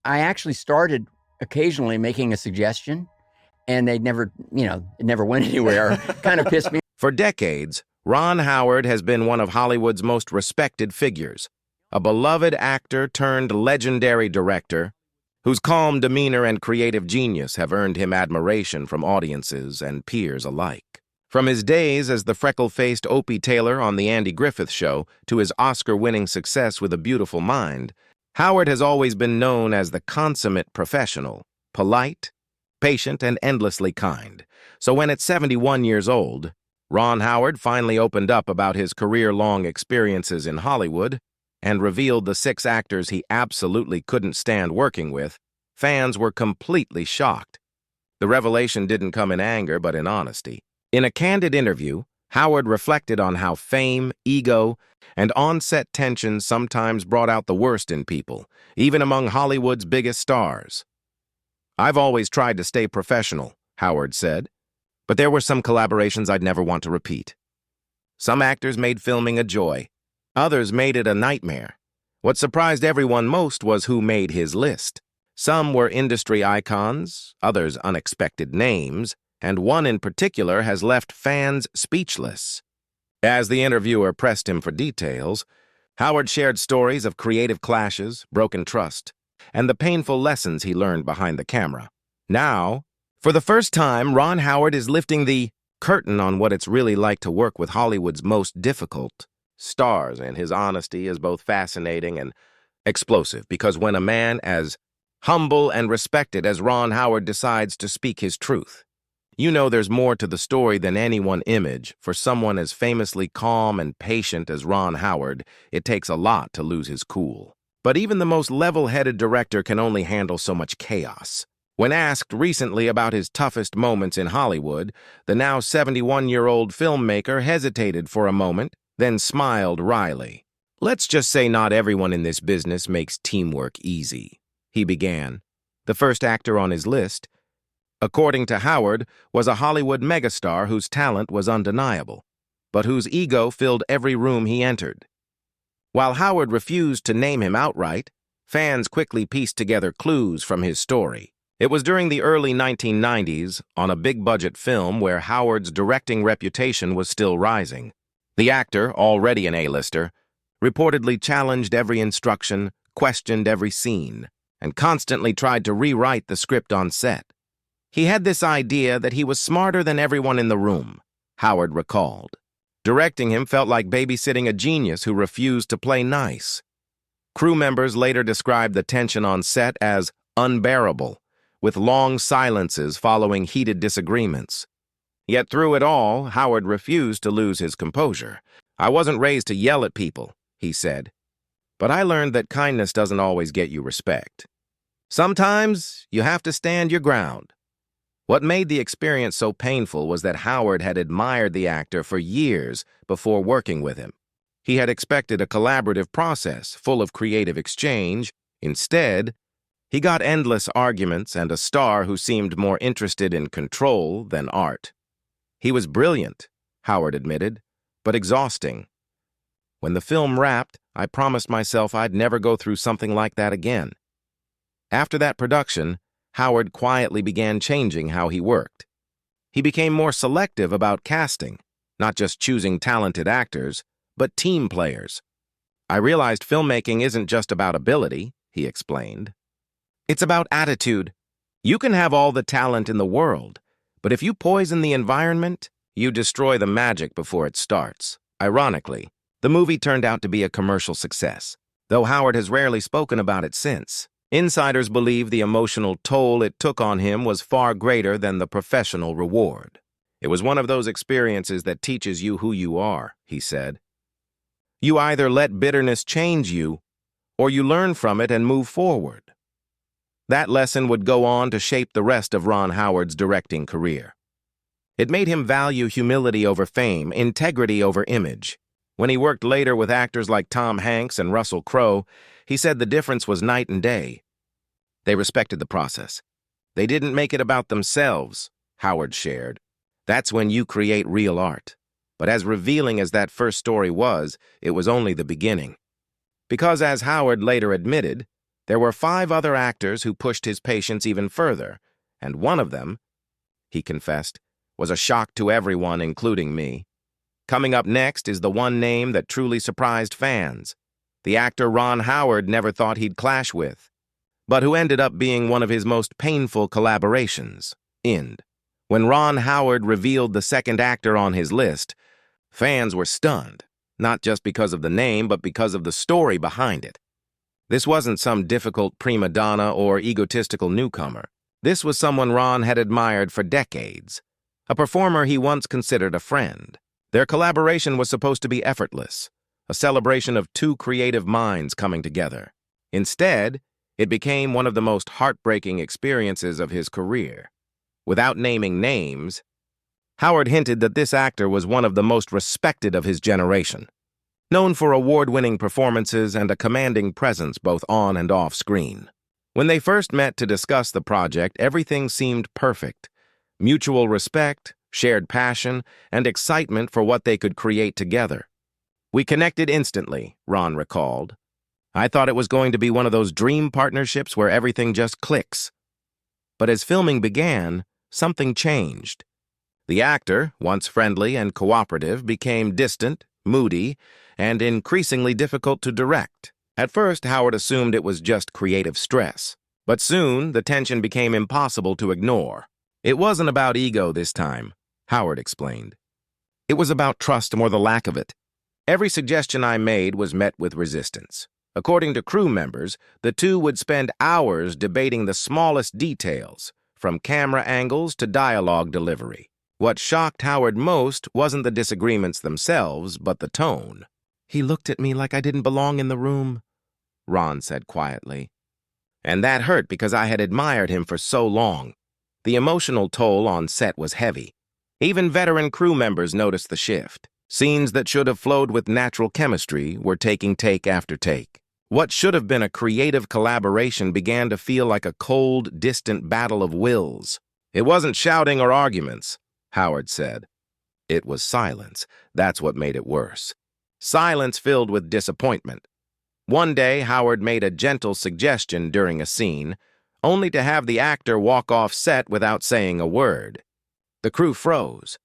I actually started occasionally making a suggestion, and they never, it never went anywhere. Kind of pissed me. For decades, Ron Howard has been one of Hollywood's most respected figures, a beloved actor turned legendary director whose calm demeanor and creative genius have earned him admiration from audiences and peers alike. From his days as the freckle-faced Opie Taylor on The Andy Griffith Show to his Oscar-winning success with A Beautiful Mind, Howard has always been known as the consummate professional, polite, patient, and endlessly kind. So when at 71 years old, Ron Howard finally opened up about his career-long experiences in Hollywood and revealed the 6 actors he absolutely couldn't stand working with, fans were completely shocked. The revelation didn't come in anger, but in honesty. In a candid interview, Howard reflected on how fame, ego, and on-set tension sometimes brought out the worst in people, even among Hollywood's biggest stars. "I've always tried to stay professional," Howard said, "but there were some collaborations I'd never want to repeat. Some actors made filming a joy. Others made it a nightmare. What surprised everyone most was who made his list. Some were industry icons, others unexpected names, and one in particular has left fans speechless." As the interviewer pressed him for details, Howard shared stories of creative clashes, broken trust, and the painful lessons he learned behind the camera. Now, for the first time, Ron Howard is lifting the curtain on what it's really like to work with Hollywood's most difficult stars, and his honesty is both fascinating and explosive, because when a man as humble and respected as Ron Howard decides to speak his truth, you know there's more to the story than any one image. For someone as famously calm and patient as Ron Howard, it takes a lot to lose his cool. But even the most level-headed director can only handle so much chaos. When asked recently about his toughest moments in Hollywood, the now 71-year-old filmmaker hesitated for a moment, then smiled wryly. "Let's just say not everyone in this business makes teamwork easy," he began. The first actor on his list, according to Howard, was a Hollywood megastar whose talent was undeniable, but whose ego filled every room he entered. While Howard refused to name him outright, fans quickly pieced together clues from his story. It was during the early 1990s, on a big-budget film where Howard's directing reputation was still rising. The actor, already an A-lister, reportedly challenged every instruction, questioned every scene, and constantly tried to rewrite the script on set. He had this idea that he was smarter than everyone in the room, Howard recalled. Directing him felt like babysitting a genius who refused to play nice. Crew members later described the tension on set as unbearable, with long silences following heated disagreements. Yet through it all, Howard refused to lose his composure. "I wasn't raised to yell at people," he said, "but I learned that kindness doesn't always get you respect. Sometimes you have to stand your ground." What made the experience so painful was that Howard had admired the actor for years before working with him. He had expected a collaborative process full of creative exchange. Instead, he got endless arguments and a star who seemed more interested in control than art. "He was brilliant," Howard admitted, "but exhausting. When the film wrapped, I promised myself I'd never go through something like that again." After that production, Howard quietly began changing how he worked. He became more selective about casting, not just choosing talented actors, but team players. "I realized filmmaking isn't just about ability," he explained. "It's about attitude. You can have all the talent in the world, but if you poison the environment, you destroy the magic before it starts." Ironically, the movie turned out to be a commercial success, though Howard has rarely spoken about it since. Insiders believe the emotional toll it took on him was far greater than the professional reward. "It was one of those experiences that teaches you who you are," he said. "You either let bitterness change you, or you learn from it and move forward." That lesson would go on to shape the rest of Ron Howard's directing career. It made him value humility over fame, integrity over image. When he worked later with actors like Tom Hanks and Russell Crowe, he said the difference was night and day. They respected the process. They didn't make it about themselves, Howard shared. "That's when you create real art." But as revealing as that first story was, it was only the beginning. Because as Howard later admitted, There were 5 other actors who pushed his patience even further, and one of them, he confessed, was a shock to everyone, including me. Coming up next is the one name that truly surprised fans, the actor Ron Howard never thought he'd clash with, but who ended up being one of his most painful collaborations. End. When Ron Howard revealed the second actor on his list, fans were stunned, not just because of the name, but because of the story behind it. This wasn't some difficult prima donna or egotistical newcomer. This was someone Ron had admired for decades, a performer he once considered a friend. Their collaboration was supposed to be effortless, a celebration of 2 creative minds coming together. Instead, it became one of the most heartbreaking experiences of his career. Without naming names, Howard hinted that this actor was one of the most respected of his generation, known for award-winning performances and a commanding presence both on and off screen. When they first met to discuss the project, everything seemed perfect. Mutual respect, shared passion, and excitement for what they could create together. We connected instantly, Ron recalled. I thought it was going to be one of those dream partnerships where everything just clicks. But as filming began, something changed. The actor, once friendly and cooperative, became distant, moody, and increasingly difficult to direct. At first, Howard assumed it was just creative stress, but soon the tension became impossible to ignore. It wasn't about ego this time, Howard explained. It was about trust or the lack of it. Every suggestion I made was met with resistance. According to crew members, the two would spend hours debating the smallest details, from camera angles to dialogue delivery. What shocked Howard most wasn't the disagreements themselves, but the tone. He looked at me like I didn't belong in the room, Ron said quietly. And that hurt because I had admired him for so long. The emotional toll on set was heavy. Even veteran crew members noticed the shift. Scenes that should have flowed with natural chemistry were taking take after take. What should have been a creative collaboration began to feel like a cold, distant battle of wills. It wasn't shouting or arguments, Howard said. It was silence. That's what made it worse. Silence filled with disappointment. One day, Howard made a gentle suggestion during a scene, only to have the actor walk off set without saying a word. The crew froze.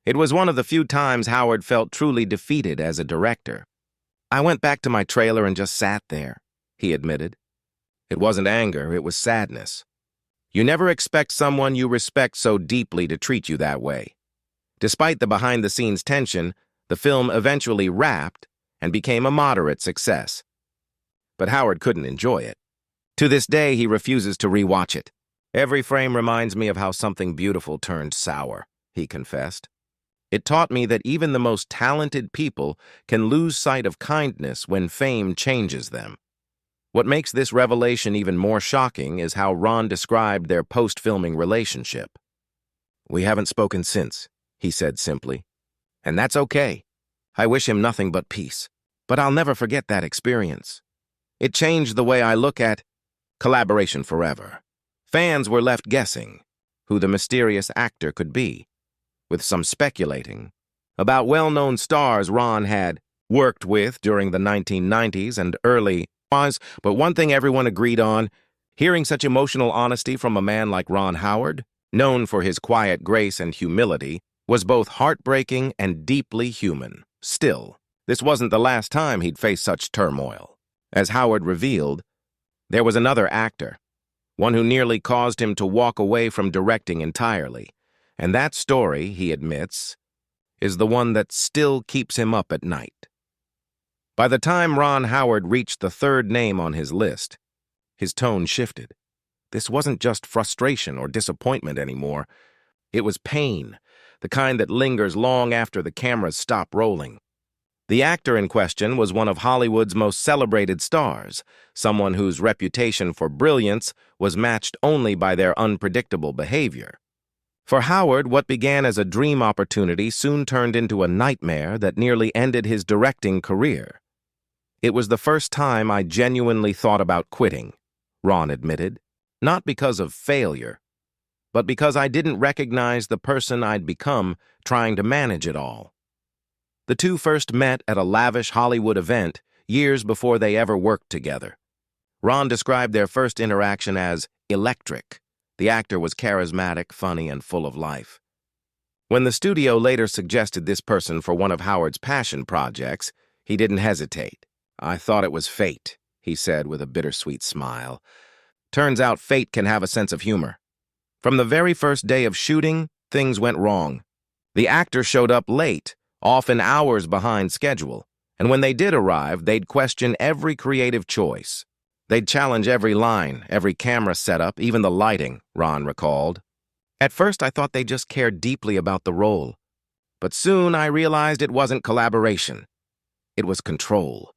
It was one of the few times Howard felt truly defeated as a director. I went back to my trailer and just sat there, he admitted. It wasn't anger, it was sadness. You never expect someone you respect so deeply to treat you that way. Despite the behind-the-scenes tension, the film eventually wrapped and became a moderate success. But Howard couldn't enjoy it. To this day, he refuses to rewatch it. Every frame reminds me of how something beautiful turned sour, he confessed. It taught me that even the most talented people can lose sight of kindness when fame changes them. What makes this revelation even more shocking is how Ron described their post-filming relationship. We haven't spoken since, he said simply. And that's okay. I wish him nothing but peace. But I'll never forget that experience. It changed the way I look at collaboration forever. Fans were left guessing who the mysterious actor could be, with some speculating about well-known stars Ron had worked with during the 1990s and early years. But one thing everyone agreed on, hearing such emotional honesty from a man like Ron Howard, known for his quiet grace and humility, was both heartbreaking and deeply human. Still, this wasn't the last time he'd faced such turmoil. As Howard revealed, there was another actor, one who nearly caused him to walk away from directing entirely. And that story, he admits, is the one that still keeps him up at night. By the time Ron Howard reached the third name on his list, his tone shifted. This wasn't just frustration or disappointment anymore. It was pain, the kind that lingers long after the cameras stop rolling. The actor in question was one of Hollywood's most celebrated stars, someone whose reputation for brilliance was matched only by their unpredictable behavior. For Howard, what began as a dream opportunity soon turned into a nightmare that nearly ended his directing career. It was the first time I genuinely thought about quitting, Ron admitted, not because of failure, but because I didn't recognize the person I'd become trying to manage it all. The two first met at a lavish Hollywood event years before they ever worked together. Ron described their first interaction as electric. The actor was charismatic, funny, and full of life. When the studio later suggested this person for one of Howard's passion projects, he didn't hesitate. "I thought it was fate," he said with a bittersweet smile. Turns out fate can have a sense of humor. From the very first day of shooting, things went wrong. The actor showed up late, often hours behind schedule, and when they did arrive, they'd question every creative choice. They'd challenge every line, every camera setup, even the lighting, Ron recalled. "At first, I thought they just cared deeply about the role. But soon I realized it wasn't collaboration. It was control.